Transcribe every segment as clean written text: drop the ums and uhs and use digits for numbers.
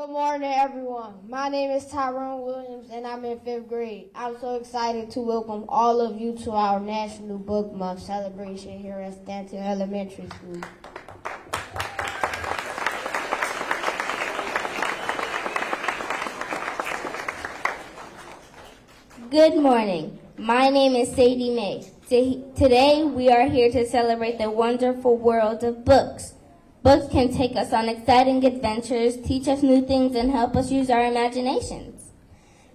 Good morning, everyone. My name is Tyrone Williams, and I'm in 5th grade. I'm so excited to welcome all of you to our National Book Month celebration here at Stanton Elementary School. Good morning. My name is Sadie May. Today we are here to celebrate the wonderful world of books. Books can take us on exciting adventures, teach us new things, and help us use our imaginations.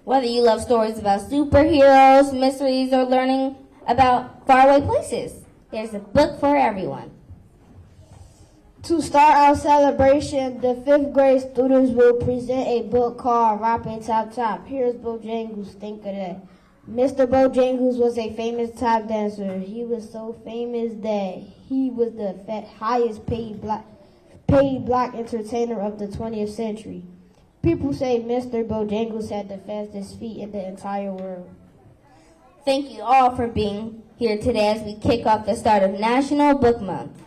Whether you love stories about superheroes, mysteries, or learning about faraway places, there's a book for everyone. To start our celebration, the 5th grade students will present a book called Rapping Top Top. Here's Bojangles. Think of that. Mr. Bojangles was a famous tap dancer. He was so famous that he was the highest paid black entertainer of the 20th century. People say Mr. Bojangles had the fastest feet in the entire world. Thank you all for being here today as we kick off the start of National Book Month.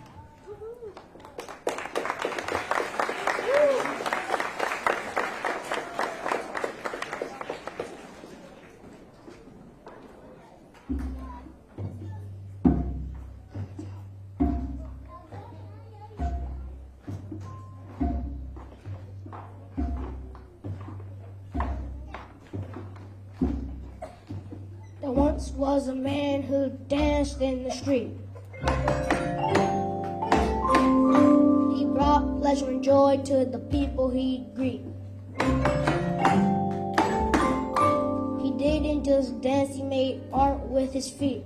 There once was a man who danced in the street. He brought pleasure and joy to the people he'd greet. He didn't just dance, he made art with his feet.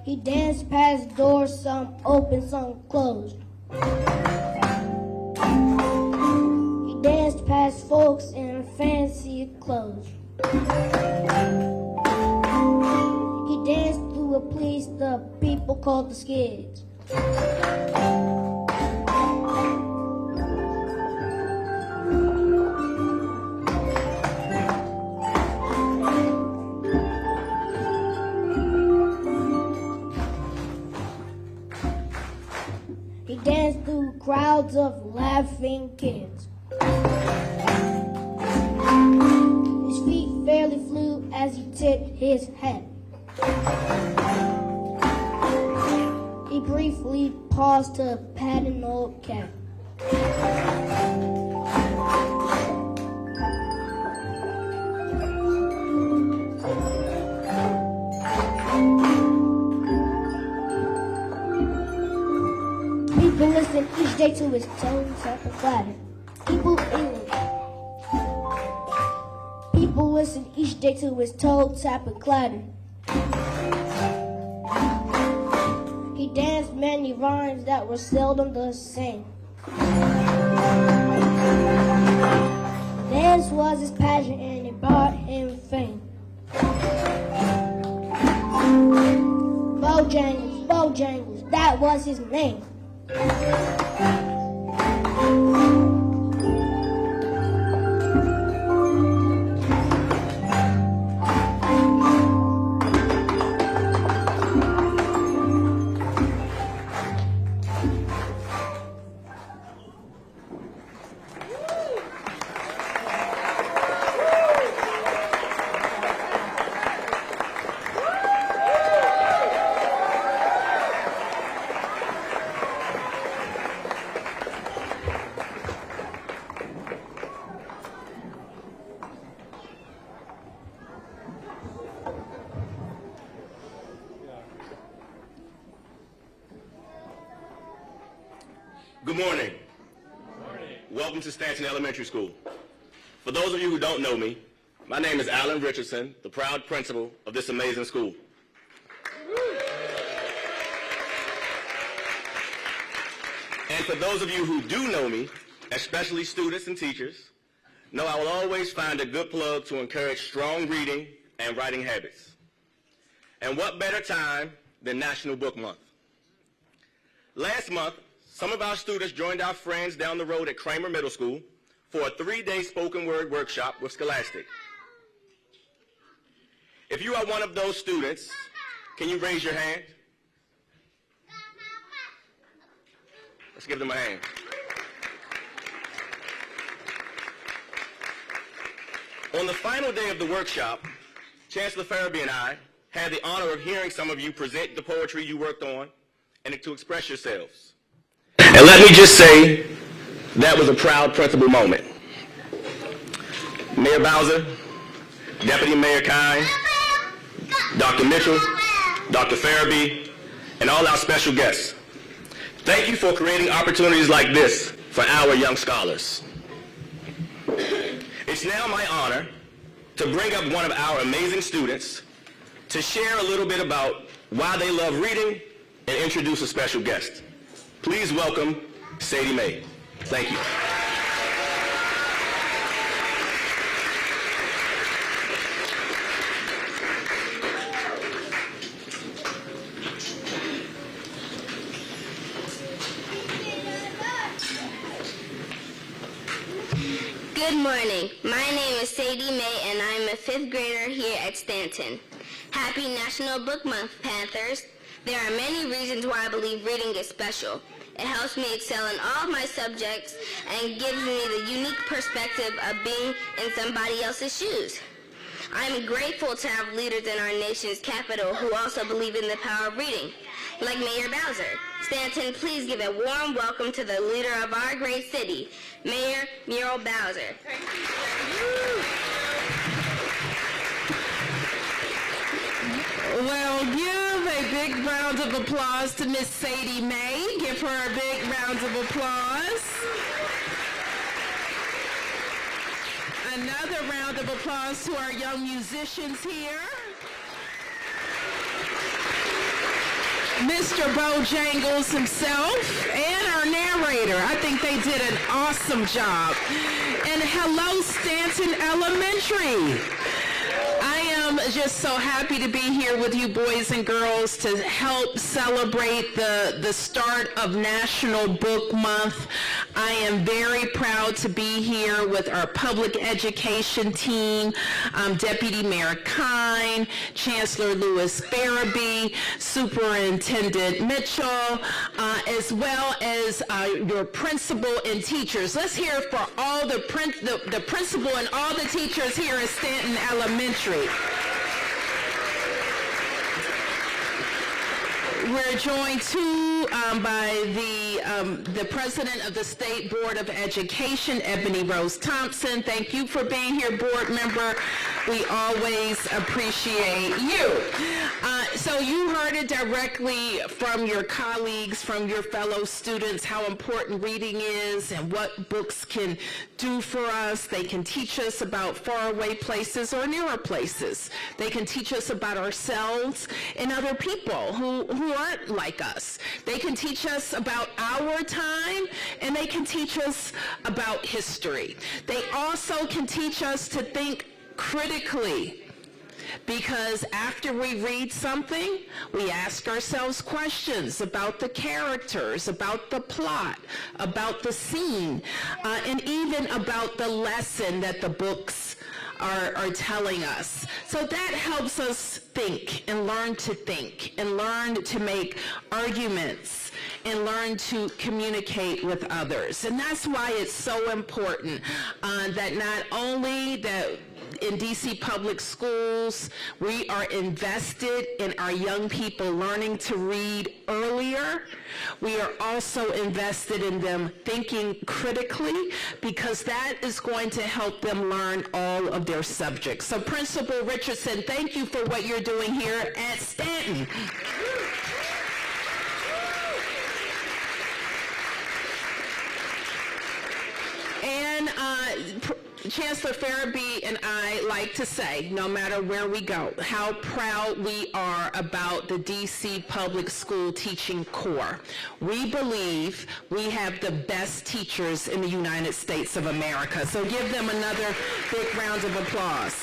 He danced past doors, some open, some closed. He danced past folks in fancy clothes. He danced through a place the people called the Skids. He danced through crowds of laughing kids. His feet fairly flew as he tipped his hat. He briefly paused to pat an old cat. People listen each day to his tone, tap and clatter. People listen each day to his toe, tap and clatter. He danced many rhymes that were seldom the same. Dance was his passion and it brought him fame. Bojangles, Bojangles, that was his name. Good morning. Good morning. Welcome to Stanton Elementary School. For those of you who don't know me, my name is Alan Richardson, the proud principal of this amazing school. And for those of you who do know me, especially students and teachers, know I will always find a good plug to encourage strong reading and writing habits. And what better time than National Book Month? Last month, some of our students joined our friends down the road at Kramer Middle School for a 3-day spoken word workshop with Scholastic. If you are one of those students, can you raise your hand? Let's give them a hand. On the final day of the workshop, Chancellor Farabee and I had the honor of hearing some of you present the poetry you worked on and to express yourselves. And let me just say, that was a proud principal moment. Mayor Bowser, Deputy Mayor Kine, Dr. Mitchell, Dr. Farabee, and all our special guests. Thank you for creating opportunities like this for our young scholars. It's now my honor to bring up one of our amazing students to share a little bit about why they love reading and introduce a special guest. Please welcome Sadie Mae. Thank you. Good morning. My name is Sadie Mae, and I'm a 5th grader here at Stanton. Happy National Book Month, Panthers. There are many reasons why I believe reading is special. It helps me excel in all of my subjects and gives me the unique perspective of being in somebody else's shoes. I'm grateful to have leaders in our nation's capital who also believe in the power of reading, like Mayor Bowser. Stanton, please give a warm welcome to the leader of our great city, Mayor Muriel Bowser. Well, give a big round of applause to Miss Sadie Mae. Give her a big round of applause. Another round of applause to our young musicians here. Mr. Bojangles himself and our narrator. I think they did an awesome job. And hello, Stanton Elementary. I am just so happy to be here with you boys and girls to help celebrate the start of National Book Month. I am very proud to be here with our public education team, Deputy Mayor Kine, Chancellor Louis Farabee, Superintendent Mitchell, as well as your principal and teachers. Let's hear for all the principal and all the teachers here at Stanton Elementary. We're joined too by the president of the State Board of Education, Ebony Rose Thompson. Thank you for being here, board member. We always appreciate you. So you heard it directly from your colleagues, from your fellow students, how important reading is and what books can do for us. They can teach us about faraway places or nearer places. They can teach us about ourselves and other people who aren't like us. They can teach us about our time, and they can teach us about history. They also can teach us to think critically, because after we read something, we ask ourselves questions about the characters, about the plot, about the scene, and even about the lesson that the books are telling us. So that helps us think and learn to make arguments and learn to communicate with others. And that's why it's so important that not only that in DC Public Schools, we are invested in our young people learning to read earlier. We are also invested in them thinking critically, because that is going to help them learn all of their subjects. So Principal Richardson, thank you for what you're doing here at Stanton. And Chancellor Farabee and I like to say, no matter where we go, how proud we are about the DC Public School Teaching Corps. We believe we have the best teachers in the United States of America. So give them another big round of applause.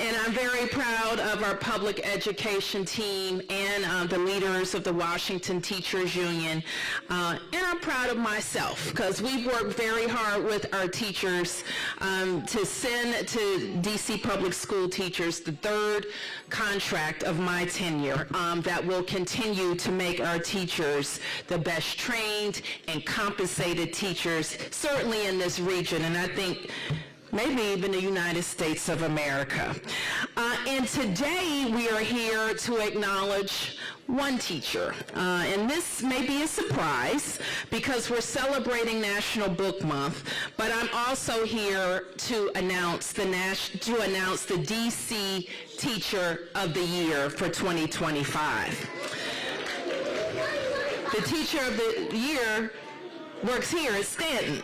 And I'm very proud of our public education team and the leaders of the Washington Teachers Union. And I'm proud of myself because we've worked very hard with our teachers to send to DC Public School teachers the third contract of my tenure that will continue to make our teachers the best trained and compensated teachers, certainly in this region, and I think maybe even the United States of America. And today we are here to acknowledge one teacher. And this may be a surprise because we're celebrating National Book Month, but I'm also here to announce the DC Teacher of the Year for 2025. The Teacher of the Year works here at Stanton.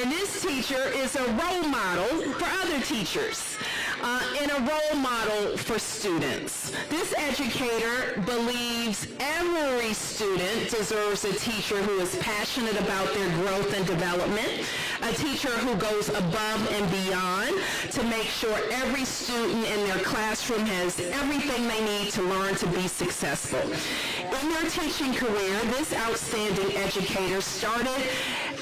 And this teacher is a role model for other teachers and a role model for students. This educator believes every student deserves a teacher who is passionate about their growth and development, a teacher who goes above and beyond to make sure every student in their classroom has everything they need to learn to be successful. In their teaching career, this outstanding educator started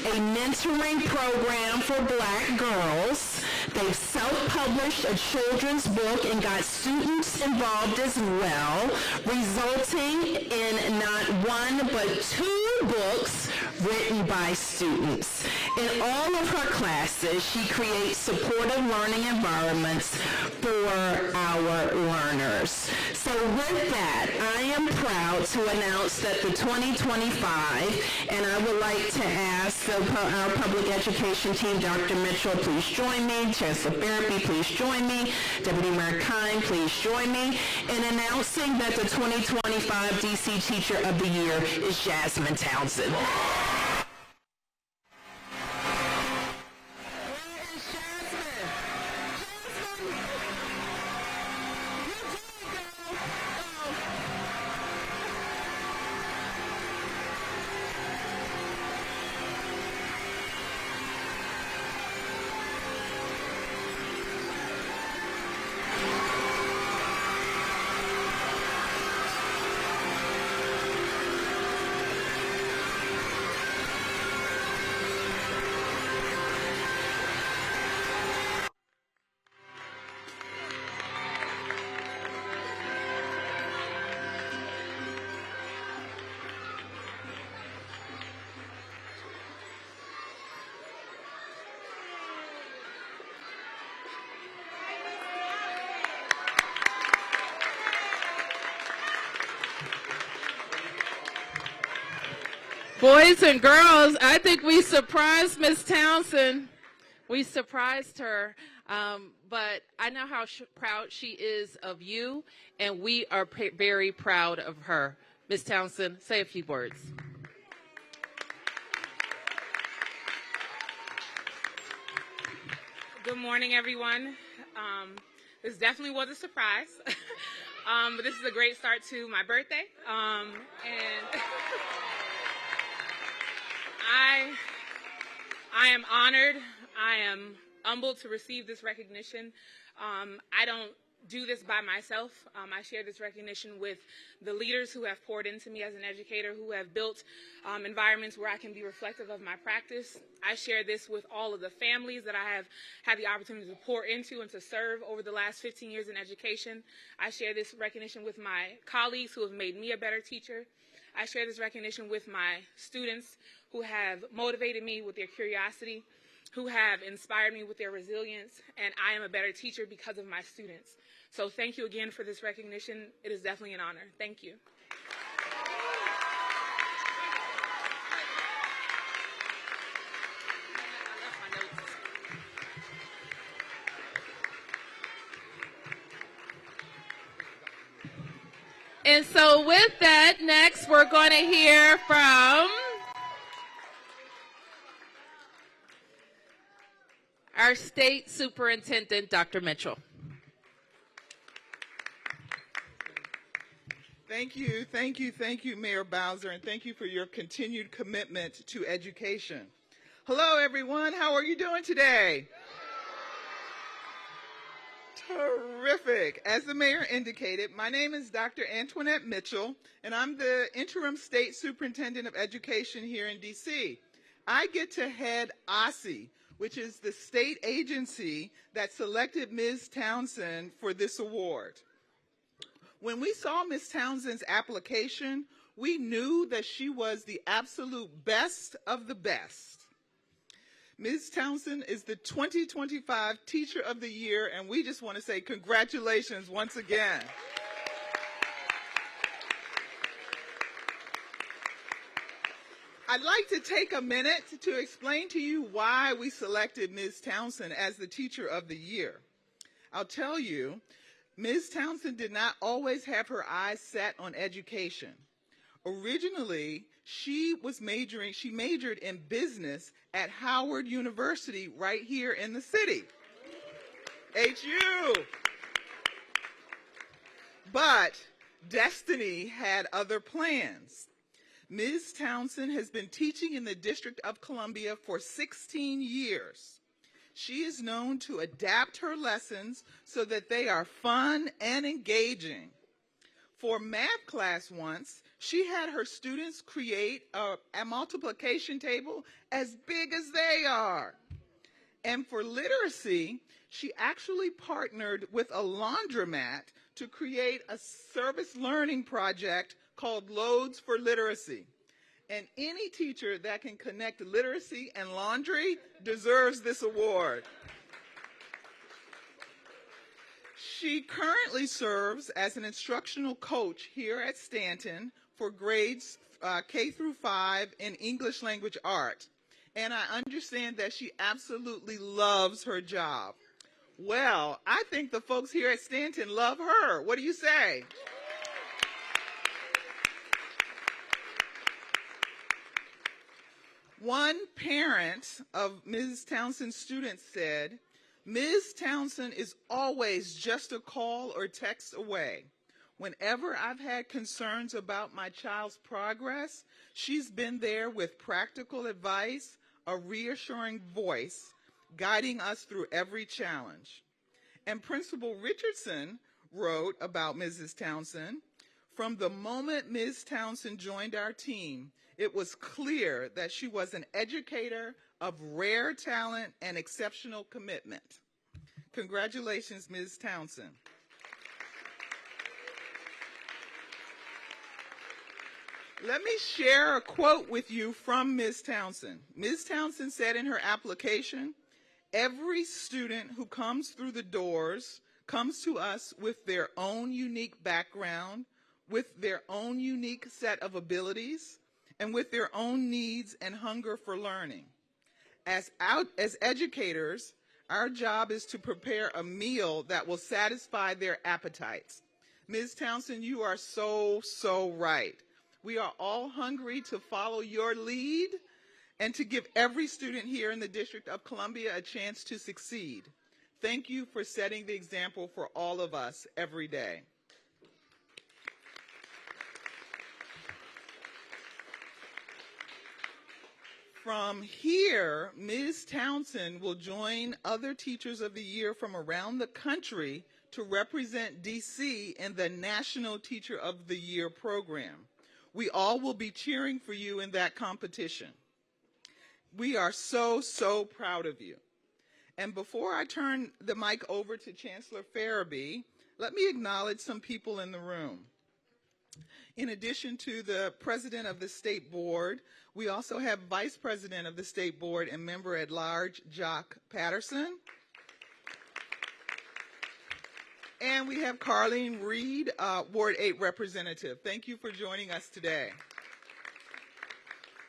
a mentoring program for Black girls. They've self-published a children's book and got students involved as well, resulting in not one but 2 books written by students. In all of her classes, she creates supportive learning environments for our learners. So with that, I am proud to announce that the 2025, and I would like to ask our public education team, Dr. Mitchell, please join me. Chancellor Therapy, please join me. Deputy Mayor Kine, please join me in announcing that the 2025 DC Teacher of the Year is Jasmine Townsend. Boys and girls, I think we surprised Miss Townsend. We surprised her, but I know how proud she is of you, and we are very proud of her. Miss Townsend, say a few words. Good morning, everyone. This definitely was a surprise, but this is a great start to my birthday, and I am honored. I am humbled to receive this recognition. I don't do this by myself. I share this recognition with the leaders who have poured into me as an educator, who have built environments where I can be reflective of my practice. I share this with all of the families that I have had the opportunity to pour into and to serve over the last 15 years in education. I share this recognition with my colleagues who have made me a better teacher. I share this recognition with my students who have motivated me with their curiosity, who have inspired me with their resilience, and I am a better teacher because of my students. So thank you again for this recognition. It is definitely an honor. Thank you. And so with that, next we're going to hear from our State Superintendent, Dr. Mitchell. Thank you, Mayor Bowser, and thank you for your continued commitment to education. Hello, everyone. How are you doing today? Terrific. As the mayor indicated, my name is Dr. Antoinette Mitchell, and I'm the interim state superintendent of education here in DC. I get to head OSSE, which is the state agency that selected Ms. Townsend for this award. When we saw Ms. Townsend's application, we knew that she was the absolute best of the best. Ms. Townsend is the 2025 Teacher of the Year, and we just want to say congratulations once again. I'd like to take a minute to explain to you why we selected Ms. Townsend as the Teacher of the Year. I'll tell you, Ms. Townsend did not always have her eyes set on education. Originally, she majored in business at Howard University right here in the city. HU. But destiny had other plans. Ms. Townsend has been teaching in the District of Columbia for 16 years. She is known to adapt her lessons so that they are fun and engaging. For math class once, she had her students create a multiplication table as big as they are. And for literacy, she actually partnered with a laundromat to create a service learning project called Loads for Literacy. And any teacher that can connect literacy and laundry deserves this award. She currently serves as an instructional coach here at Stanton for grades K through 5 in English language art. And I understand that she absolutely loves her job. Well, I think the folks here at Stanton love her. What do you say? One parent of Ms. Townsend's students said, "Ms. Townsend is always just a call or text away. Whenever I've had concerns about my child's progress, she's been there with practical advice, a reassuring voice, guiding us through every challenge." And Principal Richardson wrote about Mrs. Townsend, "From the moment Ms. Townsend joined our team, it was clear that she was an educator of rare talent and exceptional commitment." Congratulations, Ms. Townsend. Let me share a quote with you from Ms. Townsend. Ms. Townsend said in her application, "Every student who comes through the doors comes to us with their own unique background, with their own unique set of abilities, and with their own needs and hunger for learning. As educators, our job is to prepare a meal that will satisfy their appetites." Ms. Townsend, you are so right. We are all hungry to follow your lead and to give every student here in the District of Columbia a chance to succeed. Thank you for setting the example for all of us every day. From here, Ms. Townsend will join other Teachers of the Year from around the country to represent DC in the National Teacher of the Year program. We all will be cheering for you in that competition. We are so proud of you. And before I turn the mic over to Chancellor Farabee, let me acknowledge some people in the room. In addition to the President of the State Board, we also have Vice President of the State Board and Member at Large, Jock Patterson. And we have Carlene Reed, Ward 8 Representative. Thank you for joining us today.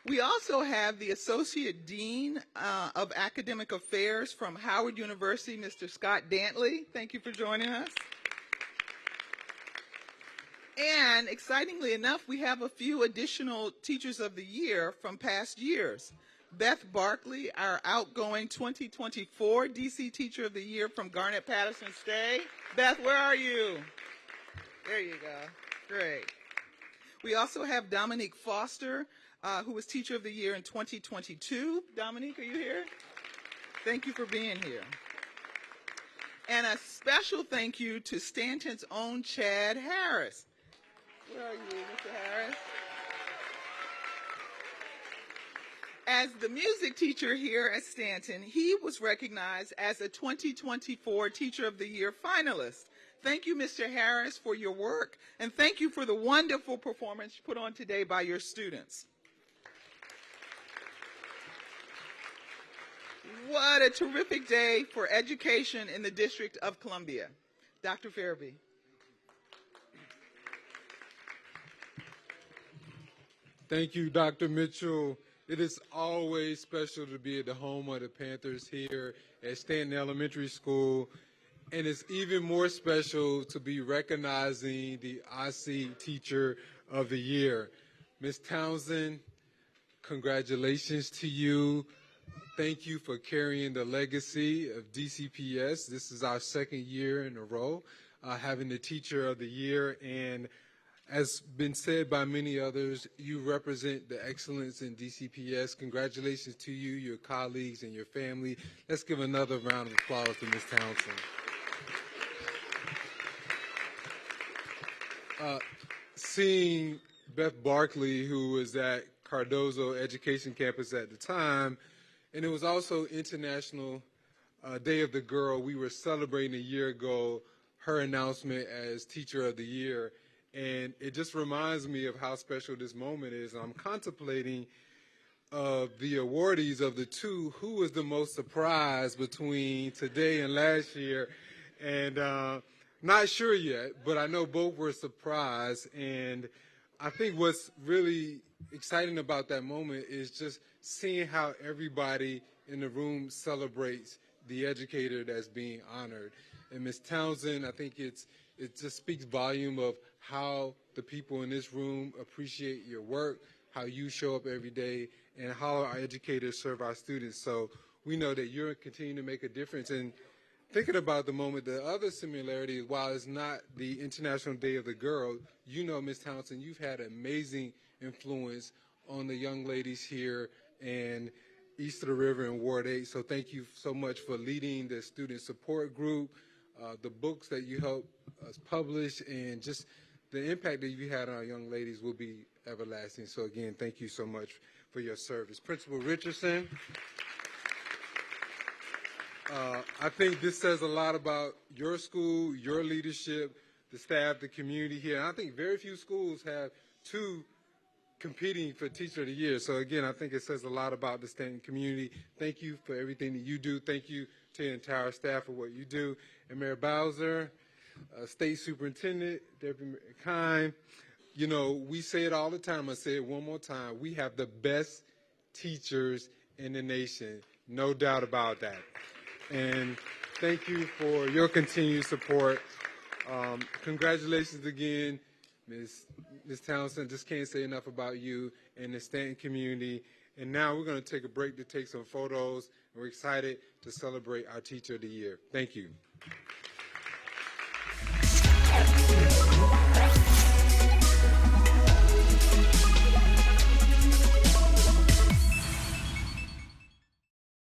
We also have the Associate Dean of Academic Affairs from Howard University, Mr. Scott Dantley. Thank you for joining us. And excitingly enough, we have a few additional Teachers of the Year from past years. Beth Barkley, our outgoing 2024 DC Teacher of the Year from Garnet-Patterson Stay. Beth, where are you? There you go. Great. We also have Dominique Foster, who was Teacher of the Year in 2022. Dominique, are you here? Thank you for being here. And a special thank you to Stanton's own Chad Harris. Where are you, Mr. Harris? As the music teacher here at Stanton, he was recognized as a 2024 Teacher of the Year finalist. Thank you, Mr. Harris, for your work, and thank you for the wonderful performance you put on today by your students. What a terrific day for education in the District of Columbia. Dr. Farabee. Thank you, Dr. Mitchell. It is always special to be at the home of the Panthers here at Stanton Elementary School, and it's even more special to be recognizing the OSCE Teacher of the Year. Ms. Townsend, congratulations to you. Thank you for carrying the legacy of DCPS. This is our second year in a row having the Teacher of the Year, and as been said by many others, you represent the excellence in DCPS. Congratulations to you, your colleagues, and your family. Let's give another round of applause to Ms. Townsend. Seeing Beth Barkley, who was at Cardozo Education Campus at the time, and it was also International Day of the Girl. We were celebrating a year ago her announcement as Teacher of the Year. And it just reminds me of how special this moment is. I'm contemplating the awardees of the two, who was the most surprised between today and last year. And not sure yet, but I know both were surprised. And I think what's really exciting about that moment is just seeing how everybody in the room celebrates the educator that's being honored. And Ms. Townsend, I think it just speaks volume of how the people in this room appreciate your work, how you show up every day, and how our educators serve our students. So we know that you're continuing to make a difference. And thinking about the moment, the other similarity, while it's not the International Day of the Girl, you know, Ms. Townsend, you've had amazing influence on the young ladies here and East of the River in Ward 8. So thank you so much for leading the student support group, the books that you helped us publish, and just the impact that you had on our young ladies will be everlasting. So again, thank you so much for your service. Principal Richardson, I think this says a lot about your school, your leadership, the staff, the community here. And I think very few schools have two competing for Teacher of the Year. So again, I think it says a lot about the Stanton community. Thank you for everything that you do. Thank you to the entire staff for what you do. And Mayor Bowser, State Superintendent, Deputy Mayor Kine, you know, we say it all the time. I say it one more time. We have the best teachers in the nation. No doubt about that. And thank you for your continued support. Congratulations again, Ms. Townsend. Just can't say enough about you and the Stanton community. And now we're going to take a break to take some photos. And we're excited to celebrate our Teacher of the Year. Thank you.